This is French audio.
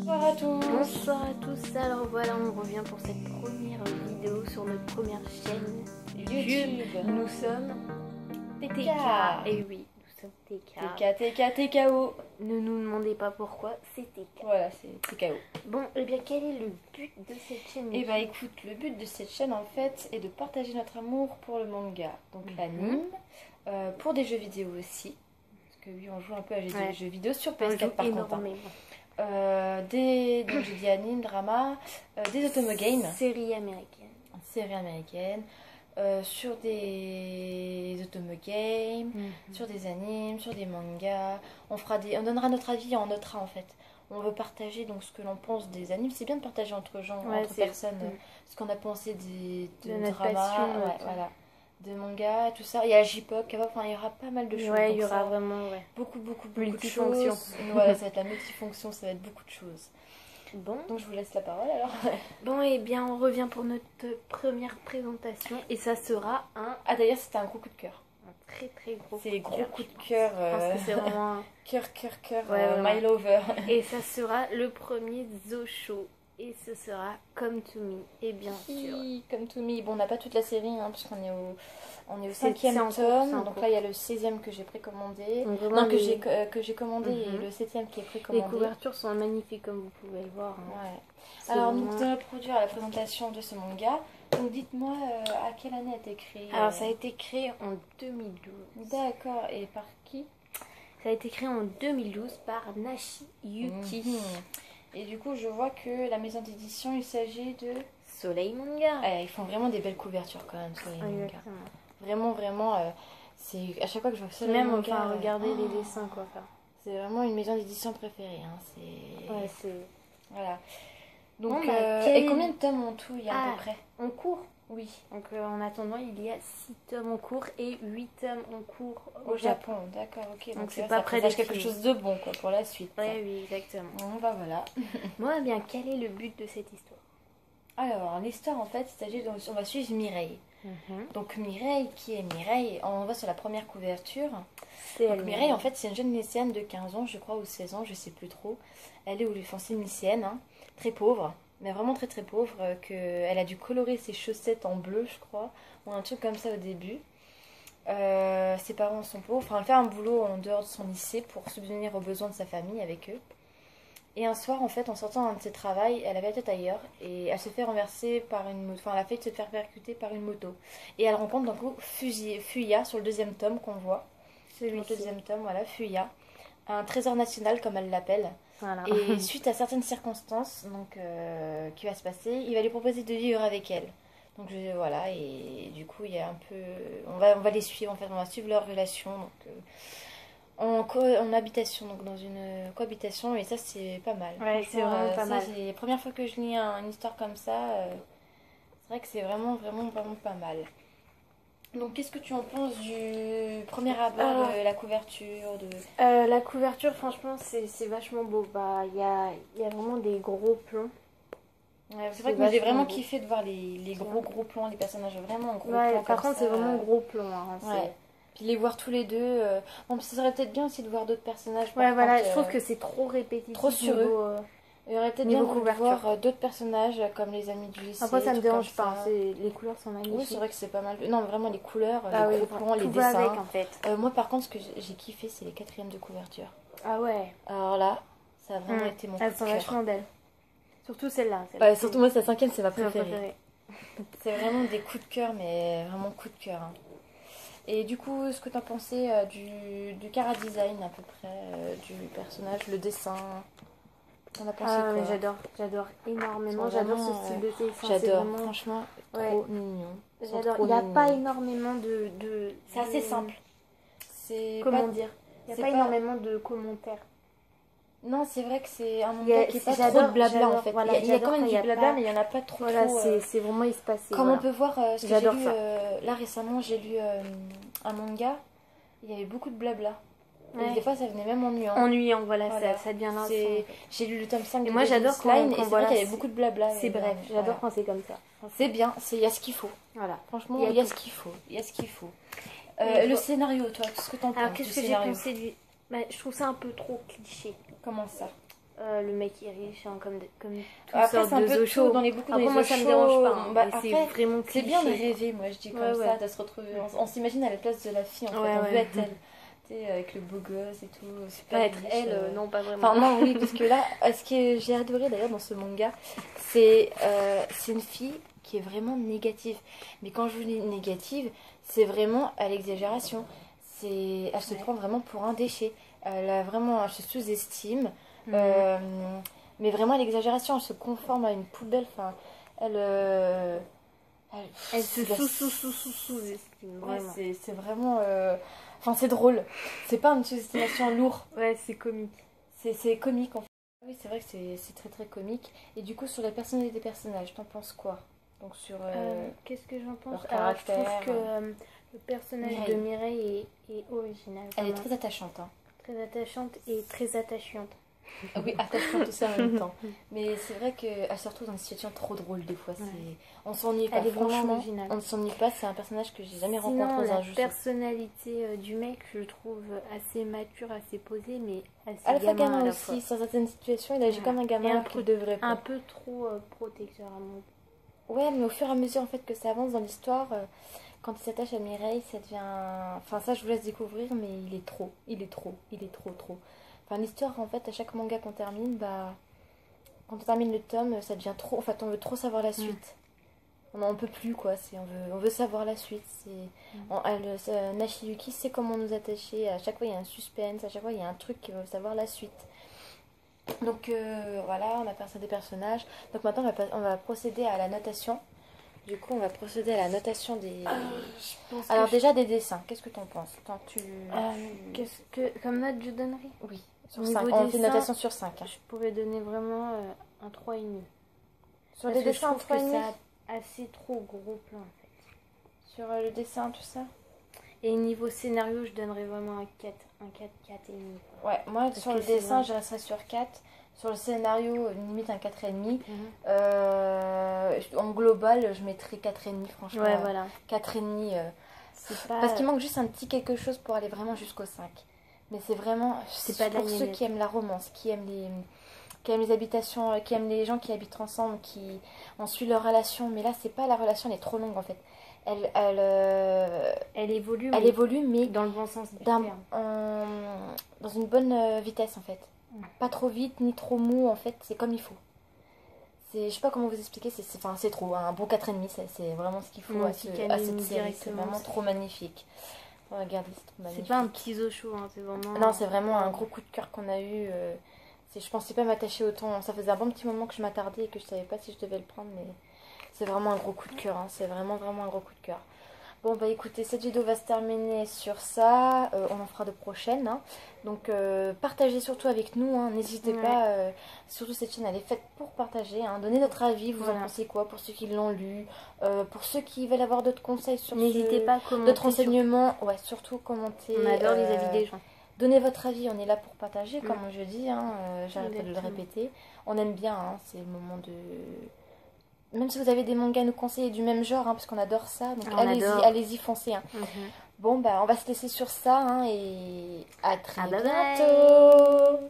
Bonsoir à tous. Bonsoir à tous, alors voilà, on revient pour cette première vidéo sur notre première chaîne YouTube. Nous sommes TK. Et oui, nous sommes TK. TKO. Ne nous demandez pas pourquoi, c'est TK. Voilà, c'est TKO. Bon, et bien quel est le but de cette chaîne? Et bah écoute, le but de cette chaîne en fait est de partager notre amour pour le manga, donc l'anime, pour des jeux vidéo aussi. Parce que oui, on joue un peu à des jeux vidéo sur PS4 par contre. Donc j'ai dit anime, drama, des automogames. Série américaine. Sur des automogames, sur des animes, sur des mangas. On donnera notre avis en notre en fait. On veut partager donc ce que l'on pense des animes. C'est bien de partager entre gens, entre personnes, ce qu'on a pensé de drama, voilà, de manga, tout ça. Il y a J-pop, enfin il y aura pas mal de choses. Ouais, il y aura vraiment beaucoup de choses. Voilà, ça va être la multifonction, ça va être beaucoup de choses. Bon, donc je vous laisse la parole alors. Bon, et bien on revient pour notre première présentation et ça sera un... Ah d'ailleurs c'était un gros coup de cœur. Un très très gros coup de cœur. C'est gros coup de cœur. Je pense que c'est vraiment un... cœur, my lover. Et ça sera le premier Zosho. Et ce sera Come to Me. Et bien sûr. Come to Me. Bon, on n'a pas toute la série, hein, puisqu'on est au 5e tome. Donc là, il y a le 16e que j'ai précommandé. Non, que j'ai commandé et le 7e qui est précommandé. Les couvertures sont magnifiques, comme vous pouvez le voir. Hein. Ouais. Alors, nous allons produire la présentation de ce manga. Donc, dites-moi à quelle année a été créé. Alors, ça a été créé en 2012. D'accord. Et par qui? Ça a été créé en 2012 par Nashi Yuki. Et du coup, je vois que la maison d'édition, il s'agit de Soleil Manga. Ils font vraiment des belles couvertures quand même, Soleil Manga. Vraiment, c'est à chaque fois que je vois Soleil Manga. Même, enfin, regardez les dessins, quoi. C'est vraiment une maison d'édition préférée. Hein. Voilà. Donc, et combien de tomes en tout il y a à peu près? En cours? Oui. Donc, en attendant, il y a 6 tomes en cours et 8 tomes en cours au Japon. D'accord, ok. Donc, c'est pas près de quelque chose de bon quoi, pour la suite. Oui, exactement. Bon, bah voilà. Bon, eh bien, quel est le but de cette histoire? Alors, l'histoire, en fait, il s'agit on va suivre Mireille. Donc, Mireille, qui est Mireille? On va sur la première couverture. Donc, Mireille, en fait, c'est une jeune lycéenne de 15 ans, je crois, ou 16 ans, je sais plus trop. Elle est c'est une lycéenne, hein, très pauvre. Mais vraiment très très pauvre, qu'elle a dû colorer ses chaussettes en bleu, je crois, ou un truc comme ça au début. Ses parents sont pauvres, enfin elle fait un boulot en dehors de son lycée pour subvenir aux besoins de sa famille avec eux. Et un soir, en fait, en sortant d'un de ses travaux, elle avait la tête ailleurs et elle se fait renverser par une moto, enfin elle a fait se faire percuter par une moto. Et elle rencontre d'un coup Fuya sur le 2e tome qu'on voit. C'est le 2e tome, voilà, Fuya. Un trésor national comme elle l'appelle. Voilà. Et suite à certaines circonstances donc, qui va se passer, il va lui proposer de vivre avec elle. Donc voilà, et du coup il y a un peu... On va les suivre en fait, on va suivre leur relation donc, en habitation, donc dans une cohabitation, et ça c'est pas mal. Ouais, c'est vraiment pas mal. C'est la première fois que je lis une histoire comme ça, c'est vrai que c'est vraiment pas mal. Donc, qu'est-ce que tu en penses du premier abord de la couverture La couverture, franchement, c'est vachement beau. Bah, il y a vraiment des gros plans. Ouais, c'est vrai que moi, j'ai vraiment kiffé de voir les gros plans, les personnages vraiment gros plans. Par contre, c'est vraiment gros plans. Hein, Puis les voir tous les deux. Bon, ça serait peut-être bien aussi de voir d'autres personnages. Voilà, je trouve que c'est trop répétitif. Trop sur eux. Il y aurait peut-être bien de voir d'autres personnages comme les amis du lycée. Après, ça me dérange pas. Les couleurs sont magnifiques. Oui, c'est vrai que c'est pas mal. Non, vraiment, les couleurs, les gros plans, les dessins. Avec, en fait. Moi, par contre, ce que j'ai kiffé, c'est les 4e de couverture. Ah ouais. Alors là, ça a vraiment été mon coup de cœur. Elles sont vachement belles. Surtout celle-là. Surtout moi, c'est la 5e, c'est ma préférée. C'est vraiment des coups de cœur, mais vraiment coups de cœur. Hein. Et du coup, ce que tu as pensé du chara-design à peu près, du personnage, le dessin? T'en as pensé quoi? J'adore énormément. J'adore ce style de dessin. J'adore, franchement, trop mignon. J'adore. Il n'y a pas énormément de... C'est assez simple. Comment dire? Il n'y a pas énormément de commentaires. Non, c'est vrai que c'est un manga qui n'est pas trop de blabla en fait. Voilà, il y a quand même du blabla, mais il n'y en a pas trop. Voilà, c'est vraiment espacé. Comme on peut voir, ce que j'ai lu, là récemment, j'ai lu un manga, il y avait beaucoup de blabla. Et des fois, ça venait même ennuyant. Ennuyant, voilà. Ça devient là. J'ai lu le tome 5 de moi, j'adore Slime, et c'est vrai qu'il y avait beaucoup de blabla. C'est bref, j'adore quand c'est comme ça. C'est bien, il y a ce qu'il faut. Voilà. Franchement, il y a ce qu'il faut. Le scénario, toi, qu'est-ce que t'en penses? Alors, qu'est-ce que j'ai pensé du... Je trouve ça un peu trop cliché. Comment ça? le mec est riche, hein, comme après c'est un peu chaud dans les beaucoup dans les moi ça me dérange pas, hein, bah, c'est vraiment c'est bien de rêver, moi je dis comme ça, de se retrouver, on s'imagine à la place de la fille en fait, on veut être elle, tu sais, avec le beau gosse et tout, super pas être riche, elle, non pas vraiment. Enfin non, oui, parce que là, ce que j'ai adoré d'ailleurs dans ce manga, c'est une fille qui est vraiment négative, mais quand je vous dis négative, c'est vraiment à l'exagération, elle se prend vraiment pour un déchet, elle se sous-estime, mais vraiment à l'exagération, elle se conforme à une poubelle, enfin, elle se sous-estime, vraiment. C'est vraiment, enfin c'est drôle, c'est pas une sous-estimation lourde. Ouais, c'est comique. C'est comique en fait. Oui, c'est vrai que c'est très très comique. Et du coup, sur la personnalité des personnages, t'en penses quoi? Donc sur qu'est-ce que j'en pense? leur caractère. Alors, je trouve que le personnage de Mireille est original. Elle est très attachante. Hein. Très attachante et très attachante. Oui, attachante aussi en même temps. Mais c'est vrai qu'elle se retrouve dans une situation trop drôle des fois. On s'ennuie pas. Franchement, on ne s'ennuie pas. C'est un personnage que j'ai jamais rencontré dans un jeu. La personnalité du mec, je trouve assez mature, assez posée, mais assez gamin à la aussi. Dans certaines situations, il agit comme un gamin qui devrait pas. Un peu trop protecteur à mon goût. Ouais, mais au fur et à mesure en fait que ça avance dans l'histoire, quand il s'attache à Mireille, ça devient... Enfin ça je vous laisse découvrir, mais il est trop. Enfin l'histoire en fait, à chaque manga qu'on termine, bah... Quand on termine le tome, ça devient trop... En fait on veut trop savoir la suite. On n'en peut plus quoi, on veut savoir la suite. Nashiyuki sait comment nous attacher, à chaque fois il y a un suspense, à chaque fois il y a un truc qui veut savoir la suite. Donc voilà, on a perçu des personnages. Donc maintenant on va procéder à la notation. Du coup on va procéder à la notation des... Alors déjà des dessins, qu'est-ce que t'en penses? Comme note je donnerais? Oui, sur 5. On fait une notation sur 5. Hein. Je pourrais donner vraiment un 3,5. Sur les dessins, je trouve que ça assez trop gros plan en fait. Sur le dessin, tout ça. Et niveau scénario, je donnerais vraiment un 4, 4,5. Ouais, moi sur le dessin, je resterais sur 4. Sur le scénario, limite un 4,5. En global, je mettrais 4,5 franchement. Ouais, voilà. 4,5. Parce qu'il manque juste un petit quelque chose pour aller vraiment jusqu'au 5. Mais c'est vraiment pour ceux qui aiment la romance, qui aiment les habitations, qui aiment les gens qui habitent ensemble, on suit leur relation. Mais là, c'est pas la relation, elle est trop longue en fait. Elle évolue, mais dans le bon sens du terme. Dans une bonne vitesse en fait. Pas trop vite ni trop mou en fait, c'est comme il faut. Je sais pas comment vous expliquer, c'est trop. Un bon 4,5, c'est vraiment ce qu'il faut à cette série. C'est vraiment trop magnifique. Regardez, c'est trop magnifique. C'est pas un petit Zosho, hein, c'est vraiment. Non, c'est vraiment un gros coup de cœur qu'on a eu. Je pensais pas m'attacher autant. Ça faisait un bon petit moment que je m'attardais et que je savais pas si je devais le prendre, mais c'est vraiment un gros coup de cœur. Hein. C'est vraiment un gros coup de cœur. Bon bah écoutez, cette vidéo va se terminer sur ça, on en fera de prochaines, hein. Donc partagez surtout avec nous, hein. N'hésitez pas, surtout cette chaîne elle est faite pour partager, hein. Donnez notre avis, vous en pensez quoi pour ceux qui l'ont lu, pour ceux qui veulent avoir d'autres conseils sur n'hésitez pas à commenter, d'autres renseignements, ouais surtout commenter. On adore les avis des gens. Donnez votre avis, on est là pour partager comme je dis, hein. J'arrête pas de le répéter, on aime bien, hein. C'est le moment de... Même si vous avez des mangas à nous conseiller du même genre, hein, parce qu'on adore ça, donc allez-y, foncez. Hein. Bon, bah, on va se laisser sur ça, hein, et à très bientôt.